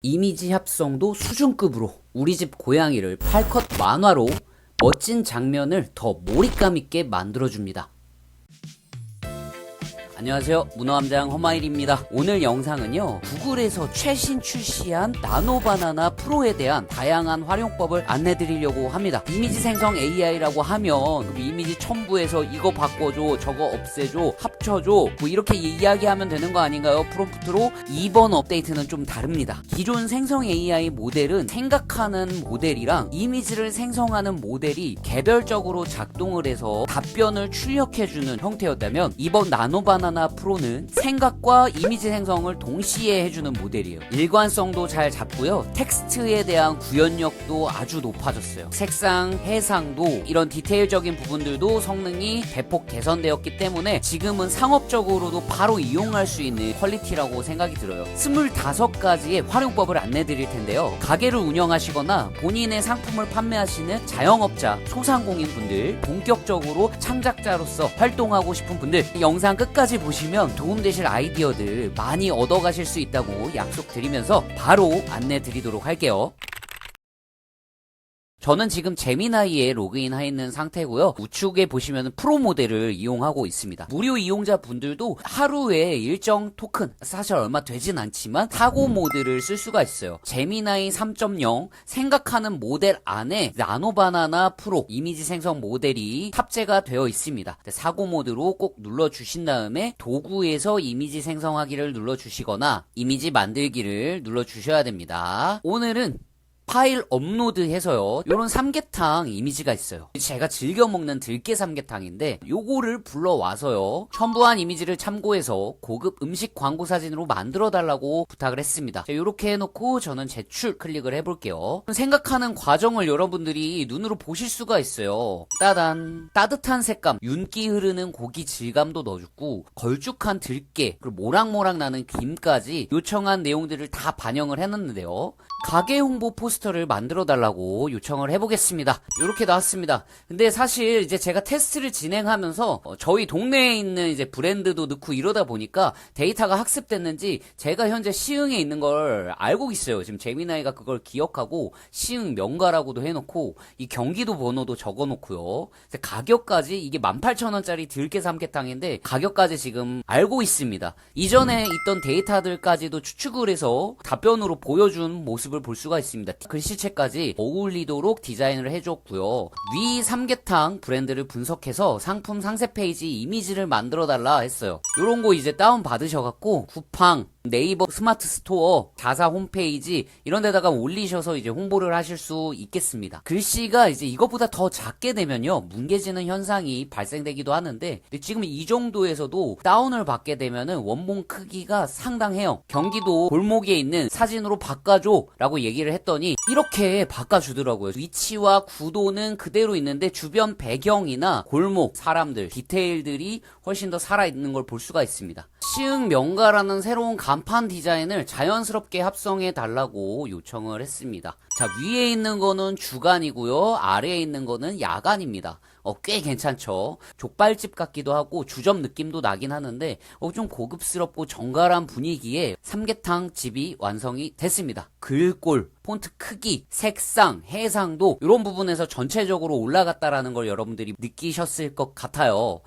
이미지 합성도 수준급으로 우리 집 고양이를 팔컷 만화로 멋진 장면을 더 몰입감 있게 만들어줍니다. 안녕하세요, 문어함장 허마일입니다. 오늘 영상은요, 구글에서 최신 출시한 나노바나나 프로에 대한 다양한 활용법을 안내드리려고 합니다. 이미지 생성 AI라고 하면 이미지 첨부해서 이거 바꿔줘, 저거 없애줘, 합쳐줘, 뭐 이렇게 이야기하면 되는 거 아닌가요? 프롬프트로. 이번 업데이트는 좀 다릅니다. 기존 생성 AI 모델은 생각하는 모델이랑 이미지를 생성하는 모델이 개별적으로 작동을 해서 답변을 출력해주는 형태였다면, 이번 나노바나나 프로는 생각과 이미지 생성을 동시에 해주는 모델이에요. 일관성도 잘 잡고요, 텍스트에 대한 구현력도 아주 높아졌어요. 색상, 해상도, 이런 디테일적인 부분들도 성능이 대폭 개선되었기 때문에 지금은 상업적으로도 바로 이용할 수 있는 퀄리티라고 생각이 들어요. 25가지의 활용법을 안내 드릴 텐데요, 가게를 운영하시거나 본인의 상품을 판매하시는 자영업자, 소상공인 분들, 본격적으로 창작자로서 활동하고 싶은 분들, 이 영상 끝까지 보시면 도움되실 아이디어들 많이 얻어가실 수 있다고 약속드리면서 바로 안내 드리도록 할게요. 저는 지금 제미나이에 로그인해 있는 상태고요. 우측에 보시면 프로 모델을 이용하고 있습니다. 무료 이용자 분들도 하루에 일정 토큰, 사실 얼마 되진 않지만 사고 모드를 쓸 수가 있어요. 제미나이 3.0 생각하는 모델 안에 나노바나나 프로 이미지 생성 모델이 탑재가 되어 있습니다. 사고 모드로 꼭 눌러주신 다음에 도구에서 이미지 생성하기를 눌러주시거나 이미지 만들기를 눌러주셔야 됩니다. 오늘은 파일 업로드해서요, 요런 삼계탕 이미지가 있어요. 제가 즐겨 먹는 들깨 삼계탕인데 요거를 불러와서요, 첨부한 이미지를 참고해서 고급 음식 광고 사진으로 만들어 달라고 부탁을 했습니다. 자, 요렇게 해놓고 저는 제출 클릭을 해볼게요. 생각하는 과정을 여러분들이 눈으로 보실 수가 있어요. 따단, 따뜻한 색감, 윤기 흐르는 고기 질감도 넣어줬고, 걸쭉한 들깨, 그리고 모락모락 나는 김까지 요청한 내용들을 다 반영을 해놨는데요, 가게 홍보 포스터를 만들어 달라고 요청을 해보겠습니다. 이렇게 나왔습니다. 근데 사실 이제 제가 테스트를 진행하면서 저희 동네에 있는 이제 브랜드도 넣고 이러다 보니까 데이터가 학습됐는지 제가 현재 시흥에 있는 걸 알고 있어요. 지금 제미나이가 그걸 기억하고 시흥 명가라고도 해놓고 이 경기도 번호도 적어놓고요. 가격까지, 이게 18,000원짜리 들깨 삼계탕인데 가격까지 지금 알고 있습니다. 이전에 있던 데이터들까지도 추측을 해서 답변으로 보여준 모습을 볼 수가 있습니다. 글씨체까지 어울리도록 디자인을 해줬고요. 위 삼계탕 브랜드를 분석해서 상품 상세 페이지 이미지를 만들어 달라 했어요. 요런 거 이제 다운 받으셔갖고 쿠팡, 네이버 스마트 스토어, 자사 홈페이지 이런 데다가 올리셔서 이제 홍보를 하실 수 있겠습니다. 글씨가 이제 이것보다 더 작게 되면요, 뭉개지는 현상이 발생되기도 하는데, 지금 이 정도에서도 다운을 받게 되면은 원본 크기가 상당해요. 경기도 골목에 있는 사진으로 바꿔줘 라고 얘기를 했더니 이렇게 바꿔주더라고요. 위치와 구도는 그대로 있는데 주변 배경이나 골목, 사람들, 디테일들이 훨씬 더 살아있는 걸 볼 수가 있습니다. 시흥 명가라는 새로운 간판 디자인을 자연스럽게 합성해 달라고 요청을 했습니다. 자, 위에 있는 거는 주간이고요, 아래에 있는 거는 야간입니다. 꽤 괜찮죠? 족발집 같기도 하고 주점 느낌도 나긴 하는데 좀 고급스럽고 정갈한 분위기에 삼계탕 집이 완성이 됐습니다. 글꼴, 폰트 크기, 색상, 해상도 이런 부분에서 전체적으로 올라갔다라는 걸 여러분들이 느끼셨을 것 같아요.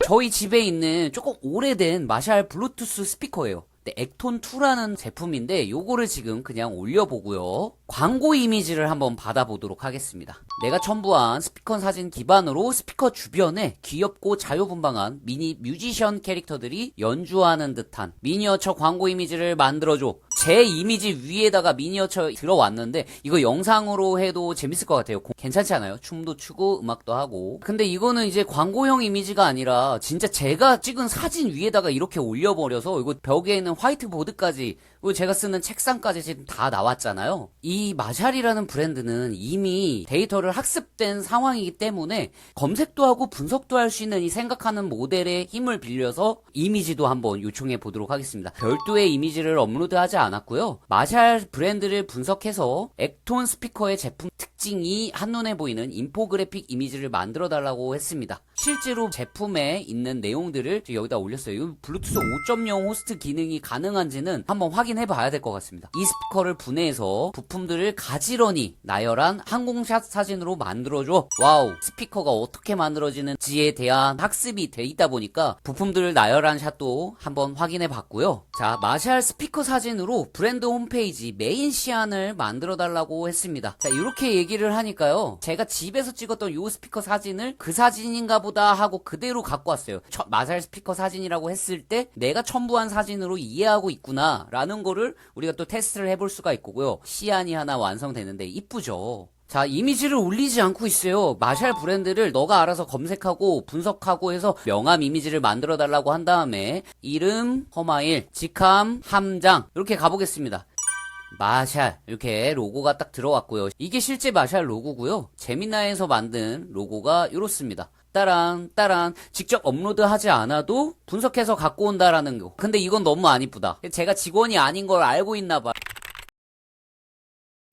저희 집에 있는 조금 오래된 마샬 블루투스 스피커예요. 액톤2라는 제품인데 요거를 지금 그냥 올려보고요, 광고 이미지를 한번 받아보도록 하겠습니다. 내가 첨부한 스피커 사진 기반으로 스피커 주변에 귀엽고 자유분방한 미니 뮤지션 캐릭터들이 연주하는 듯한 미니어처 광고 이미지를 만들어줘. 제 이미지 위에다가 미니어처 들어왔는데 이거 영상으로 해도 재밌을 것 같아요. 괜찮지 않아요? 춤도 추고 음악도 하고. 근데 이거는 이제 광고형 이미지가 아니라 진짜 제가 찍은 사진 위에다가 이렇게 올려버려서 이거 벽에 있는 화이트보드까지, 그리고 제가 쓰는 책상까지 지금 다 나왔잖아요. 이 마샬이라는 브랜드는 이미 데이터를 학습된 상황이기 때문에 검색도 하고 분석도 할 수 있는 이 생각하는 모델의 힘을 빌려서 이미지도 한번 요청해 보도록 하겠습니다. 별도의 이미지를 업로드하지 않았고요, 마샬 브랜드를 분석해서 액톤 스피커의 제품 특징이 한눈에 보이는 인포그래픽 이미지를 만들어 달라고 했습니다. 실제로 제품에 있는 내용들을 여기다 올렸어요. 이 블루투스 5.0 호스트 기능이 가능한지는 한번 확인해 봐야 될 것 같습니다. 이 스피커를 분해해서 부품들을 가지런히 나열한 항공샷 사진으로 만들어줘. 와우, 스피커가 어떻게 만들어지는지에 대한 학습이 돼 있다 보니까 부품들을 나열한 샷도 한번 확인해 봤고요. 자, 마샬 스피커 사진으로 브랜드 홈페이지 메인 시안을 만들어 달라고 했습니다. 자, 이렇게 얘기를 하니까요, 제가 집에서 찍었던 이 스피커 사진을 그 사진인가 보다 하고 그대로 갖고 왔어요. 마샬 스피커 사진이라고 했을 때 내가 첨부한 사진으로 이해하고 있구나 라는 거를 우리가 또 테스트를 해볼 수가 있고요. 시안이 하나 완성되는데 이쁘죠. 자, 이미지를 올리지 않고 있어요. 마샬 브랜드를 너가 알아서 검색하고 분석하고 해서 명함 이미지를 만들어 달라고 한 다음에 이름, 허마일, 직함, 함장 이렇게 가보겠습니다. 마샬 이렇게 로고가 딱 들어왔고요. 이게 실제 마샬 로고고요. 제미나이에서 만든 로고가 이렇습니다. 따란 직접 업로드하지 않아도 분석해서 갖고 온다라는 거. 근데 이건 너무 안 이쁘다. 제가 직원이 아닌 걸 알고 있나 봐.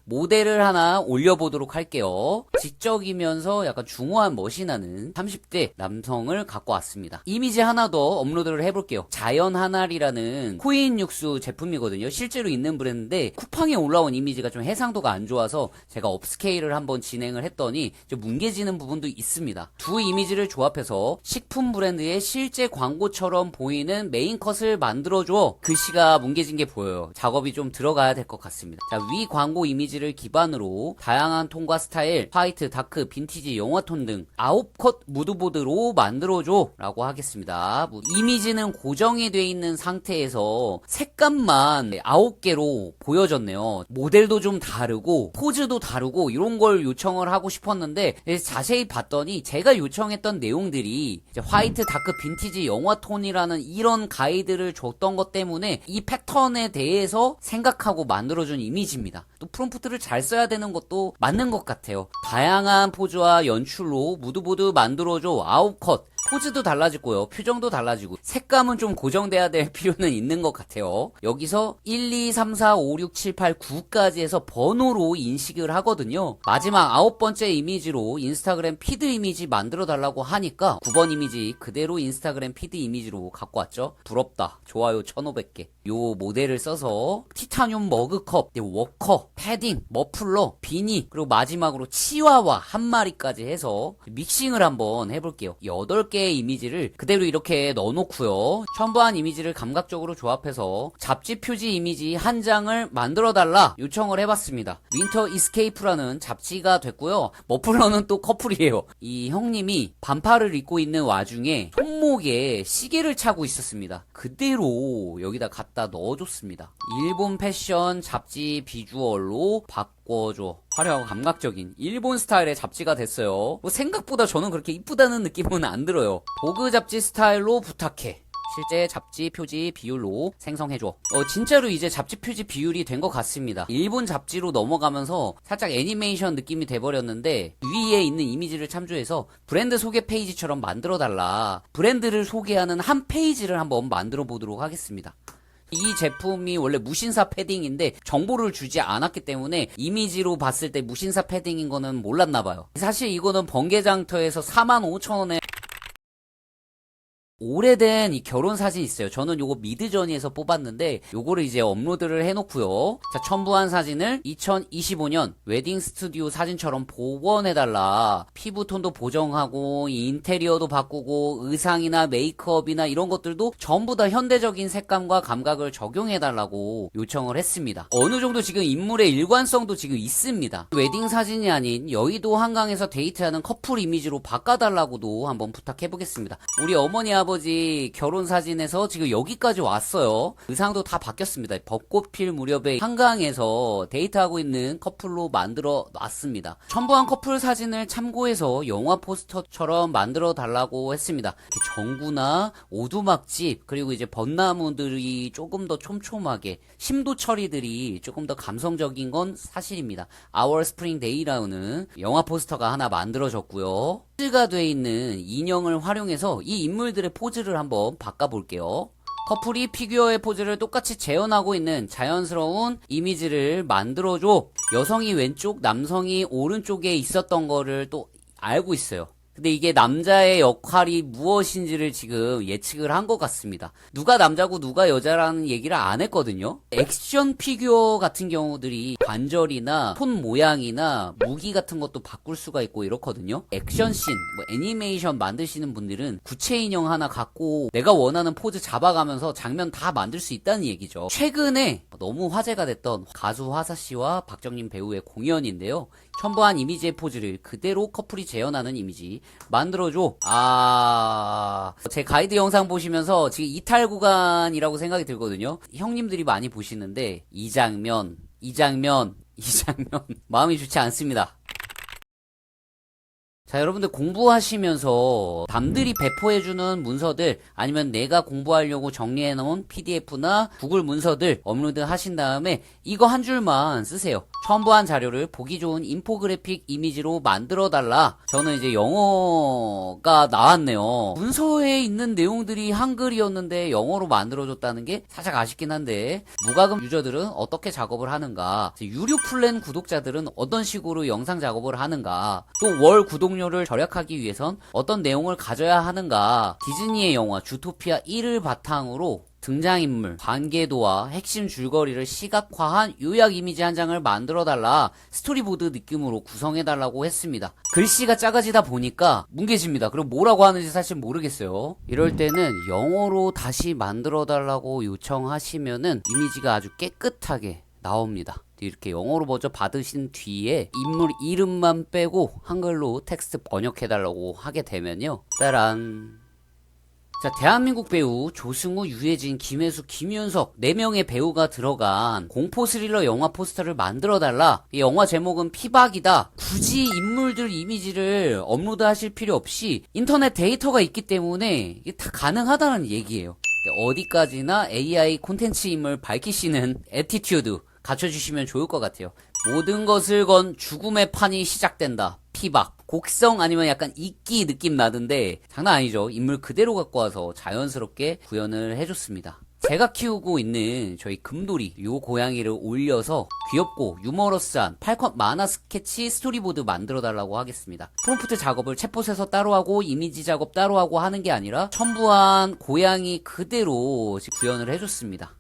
모델을 하나 올려보도록 할게요. 지적이면서 약간 중후한 멋이 나는 30대 남성을 갖고 왔습니다. 이미지 하나 더 업로드를 해볼게요. 자연 하나리라는 코인 육수 제품이거든요. 실제로 있는 브랜드인데 쿠팡에 올라온 이미지가 좀 해상도가 안 좋아서 제가 업스케일을 한번 진행을 했더니 좀 뭉개지는 부분도 있습니다. 두 이미지를 조합해서 식품 브랜드의 실제 광고처럼 보이는 메인 컷을 만들어줘. 글씨가 뭉개진 게 보여요. 작업이 좀 들어가야 될 것 같습니다. 자, 위 광고 이미지를 기반으로 다양한 톤과 스타일, 화이트, 다크, 빈티지, 영화톤 등 9컷 무드보드로 만들어줘 라고 하겠습니다. 이미지는 고정이 돼 있는 상태에서 색감만 9개로 보여졌네요. 모델도 좀 다르고 포즈도 다르고 이런 걸 요청을 하고 싶었는데 자세히 봤더니 제가 요청했던 내용들이 이제 화이트, 다크, 빈티지, 영화톤이라는 이런 가이드를 줬던 것 때문에 이 패턴에 대해서 생각하고 만들어준 이미지입니다. 또 프롬프트를 잘 써야 되는 것도 맞는 것 같아요. 다양한 포즈와 연출로 무드보드 만들어줘. 9컷. 포즈도 달라지고요. 표정도 달라지고 색감은 좀 고정돼야 될 필요는 있는 것 같아요. 여기서 1, 2, 3, 4, 5, 6, 7, 8, 9까지 해서 번호로 인식을 하거든요. 마지막 9번째 이미지로 인스타그램 피드 이미지 만들어 달라고 하니까 9번 이미지 그대로 인스타그램 피드 이미지로 갖고 왔죠. 부럽다. 좋아요 1500개. 요 모델을 써서 티타늄 머그컵, 워커, 패딩, 머플러, 비니, 그리고 마지막으로 치와와 한 마리까지 해서 믹싱을 한번 해볼게요. 8개의 이미지를 그대로 이렇게 넣어놓고요. 첨부한 이미지를 감각적으로 조합해서 잡지 표지 이미지 한 장을 만들어달라 요청을 해봤습니다. 윈터 이스케이프라는 잡지가 됐고요. 머플러는 또 커플이에요. 이 형님이 반팔을 입고 있는 와중에 손목에 시계를 차고 있었습니다. 그대로 여기다 갖다 넣어줬습니다. 일본 패션 잡지 비주얼로 바꿔줘. 화려하고 감각적인 일본 스타일의 잡지가 됐어요. 생각보다 저는 그렇게 이쁘다는 느낌은 안 들어요. 보그 잡지 스타일로 부탁해. 실제 잡지 표지 비율로 생성해줘. 진짜로 이제 잡지 표지 비율이 된 것 같습니다. 일본 잡지로 넘어가면서 살짝 애니메이션 느낌이 돼버렸는데 위에 있는 이미지를 참조해서 브랜드 소개 페이지처럼 만들어달라. 브랜드를 소개하는 한 페이지를 한번 만들어 보도록 하겠습니다. 이 제품이 원래 무신사 패딩인데 정보를 주지 않았기 때문에 이미지로 봤을 때 무신사 패딩인 거는 몰랐나봐요. 사실 이거는 번개장터에서 45,000원에 오래된 이 결혼 사진 있어요. 저는 요거 미드저니에서 뽑았는데 요거를 이제 업로드를 해놓고요. 자, 첨부한 사진을 2025년 웨딩 스튜디오 사진처럼 복원해달라. 피부톤도 보정하고 인테리어도 바꾸고 의상이나 메이크업이나 이런 것들도 전부 다 현대적인 색감과 감각을 적용해달라고 요청을 했습니다. 어느 정도 지금 인물의 일관성도 지금 있습니다. 웨딩 사진이 아닌 여의도 한강에서 데이트하는 커플 이미지로 바꿔달라고도 한번 부탁해보겠습니다. 우리 어머니 아버지 결혼 사진에서 지금 여기까지 왔어요. 의상도 다 바뀌었습니다. 벚꽃 필 무렵에 한강에서 데이트하고 있는 커플로 만들어 놨습니다. 첨부한 커플 사진을 참고해서 영화 포스터처럼 만들어 달라고 했습니다. 전구나 오두막집 그리고 이제 벚나무들이 조금 더 촘촘하게 심도 처리들이 조금 더 감성적인 건 사실입니다. Our Spring Day라는 영화 포스터가 하나 만들어졌고요. 가 돼 있는 인형을 활용해서 이 인물들의 포즈를 한번 바꿔볼게요. 커플이 피규어의 포즈를 똑같이 재현하고 있는 자연스러운 이미지를 만들어줘. 여성이 왼쪽, 남성이 오른쪽에 있었던 거를 또 알고 있어요. 근데 이게 남자의 역할이 무엇인지를 지금 예측을 한 것 같습니다. 누가 남자고 누가 여자라는 얘기를 안 했거든요. 액션 피규어 같은 경우들이 관절이나 손 모양이나 무기 같은 것도 바꿀 수가 있고 이렇거든요. 액션씬, 애니메이션 만드시는 분들은 구체 인형 하나 갖고 내가 원하는 포즈 잡아가면서 장면 다 만들 수 있다는 얘기죠. 최근에 너무 화제가 됐던 가수 화사씨와 박정림 배우의 공연인데요. 첨부한 이미지의 포즈를 그대로 커플이 재현하는 이미지 만들어줘. 제 가이드 영상 보시면서 지금 이탈 구간이라고 생각이 들거든요. 형님들이 많이 보시는데 이 장면 마음이 좋지 않습니다. 자, 여러분들 공부하시면서 남들이 배포해주는 문서들 아니면 내가 공부하려고 정리해놓은 PDF나 구글 문서들 업로드 하신 다음에 이거 한 줄만 쓰세요. 첨부한 자료를 보기 좋은 인포그래픽 이미지로 만들어달라. 저는 이제 영어가 나왔네요. 문서에 있는 내용들이 한글이었는데 영어로 만들어줬다는 게 살짝 아쉽긴 한데 무과금 유저들은 어떻게 작업을 하는가, 유료 플랜 구독자들은 어떤 식으로 영상 작업을 하는가, 또 월 구독료를 절약하기 위해선 어떤 내용을 가져야 하는가, 디즈니의 영화 주토피아 1을 바탕으로 등장인물, 관계도와 핵심 줄거리를 시각화한 요약 이미지 한 장을 만들어달라, 스토리보드 느낌으로 구성해달라고 했습니다. 글씨가 작아지다 보니까 뭉개집니다. 그럼 뭐라고 하는지 사실 모르겠어요. 이럴 때는 영어로 다시 만들어달라고 요청하시면은 이미지가 아주 깨끗하게 나옵니다. 이렇게 영어로 먼저 받으신 뒤에 인물 이름만 빼고 한글로 텍스트 번역해달라고 하게 되면요. 따란. 자, 대한민국 배우 조승우, 유해진, 김혜수, 김윤석 4명의 배우가 들어간 공포 스릴러 영화 포스터를 만들어달라. 이 영화 제목은 피박이다. 굳이 인물들 이미지를 업로드 하실 필요 없이 인터넷 데이터가 있기 때문에 이게 다 가능하다는 얘기예요. 어디까지나 AI 콘텐츠임을 밝히시는 애티튜드 갖춰주시면 좋을 것 같아요. 모든 것을 건 죽음의 판이 시작된다. 피박. 곡성 아니면 약간 이끼 느낌 나던데 장난 아니죠. 인물 그대로 갖고 와서 자연스럽게 구현을 해줬습니다. 제가 키우고 있는 저희 금돌이 요 고양이를 올려서 귀엽고 유머러스한 8컷 만화 스케치 스토리보드 만들어 달라고 하겠습니다. 프롬프트 작업을 챗봇에서 따로 하고 이미지 작업 따로 하고 하는 게 아니라 첨부한 고양이 그대로 구현을 해줬습니다.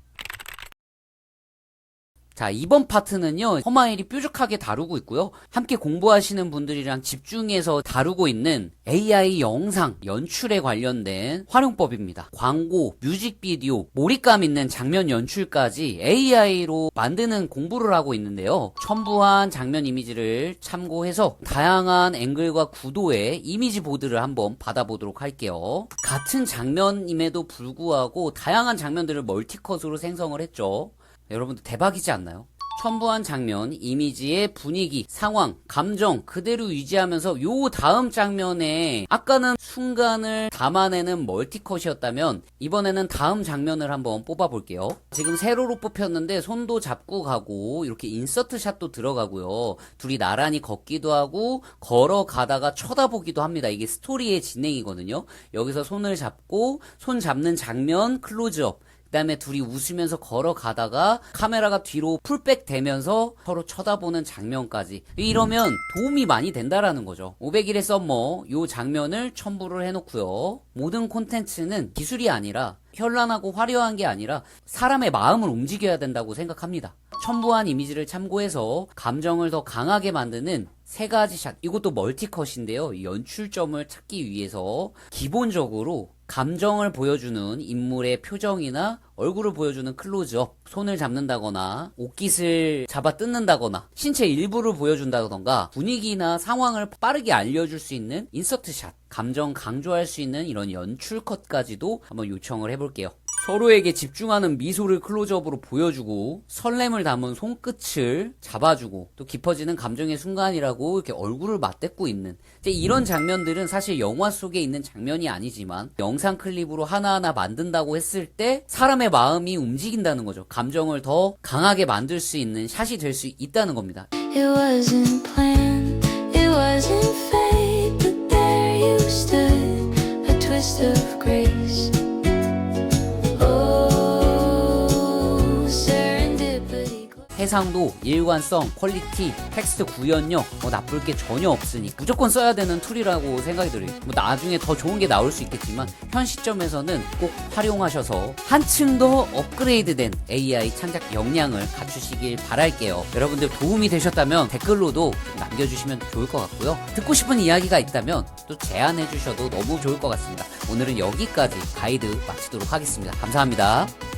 자, 이번 파트는요, 허마일이 뾰족하게 다루고 있고요. 함께 공부하시는 분들이랑 집중해서 다루고 있는 AI 영상 연출에 관련된 활용법입니다. 광고, 뮤직비디오, 몰입감 있는 장면 연출까지 AI로 만드는 공부를 하고 있는데요. 첨부한 장면 이미지를 참고해서 다양한 앵글과 구도의 이미지 보드를 한번 받아보도록 할게요. 같은 장면임에도 불구하고 다양한 장면들을 멀티컷으로 생성을 했죠. 여러분들 대박이지 않나요? 첨부한 장면, 이미지의 분위기, 상황, 감정 그대로 유지하면서 요 다음 장면에 아까는 순간을 담아내는 멀티컷이었다면 이번에는 다음 장면을 한번 뽑아볼게요. 지금 세로로 뽑혔는데 손도 잡고 가고 이렇게 인서트 샷도 들어가고요. 둘이 나란히 걷기도 하고 걸어가다가 쳐다보기도 합니다. 이게 스토리의 진행이거든요. 여기서 손을 잡고 손 잡는 장면 클로즈업, 그 다음에 둘이 웃으면서 걸어가다가 카메라가 뒤로 풀백 되면서 서로 쳐다보는 장면까지. 이러면 도움이 많이 된다라는 거죠. 500일의 썸머 요 장면을 첨부를 해놓고요. 모든 콘텐츠는 기술이 아니라 현란하고 화려한 게 아니라 사람의 마음을 움직여야 된다고 생각합니다. 첨부한 이미지를 참고해서 감정을 더 강하게 만드는 3가지 샷, 이것도 멀티컷인데요. 연출점을 찾기 위해서 기본적으로 감정을 보여주는 인물의 표정이나 얼굴을 보여주는 클로즈업, 손을 잡는다거나 옷깃을 잡아 뜯는다거나 신체 일부를 보여준다던가 분위기나 상황을 빠르게 알려줄 수 있는 인서트 샷, 감정 강조할 수 있는 이런 연출 컷까지도 한번 요청을 해볼게요. 서로에게 집중하는 미소를 클로즈업으로 보여주고 설렘을 담은 손끝을 잡아주고 또 깊어지는 감정의 순간이라고 이렇게 얼굴을 맞대고 있는 이제 이런 장면들은 사실 영화 속에 있는 장면이 아니지만 영상 클립으로 하나하나 만든다고 했을 때 사람의 마음이 움직인다는 거죠. 감정을 더 강하게 만들 수 있는 샷이 될 수 있다는 겁니다. It wasn't planned, it wasn't fate, but there you stood, a twist of grace. Oh, serendipity. 해상도, 일관성, 퀄리티, 텍스트 구현력 나쁠 게 전혀 없으니 무조건 써야 되는 툴이라고 생각이 들어요. 나중에 더 좋은 게 나올 수 있겠지만 현 시점에서는 꼭 활용하셔서 한층 더 업그레이드된 AI 창작 역량을 갖추시길 바랄게요. 여러분들 도움이 되셨다면 댓글로도 좀 남겨주시면 좋을 것 같고요. 듣고 싶은 이야기가 있다면 또 제안해 주셔도 너무 좋을 것 같습니다. 오늘은 여기까지 가이드 마치도록 하겠습니다. 감사합니다.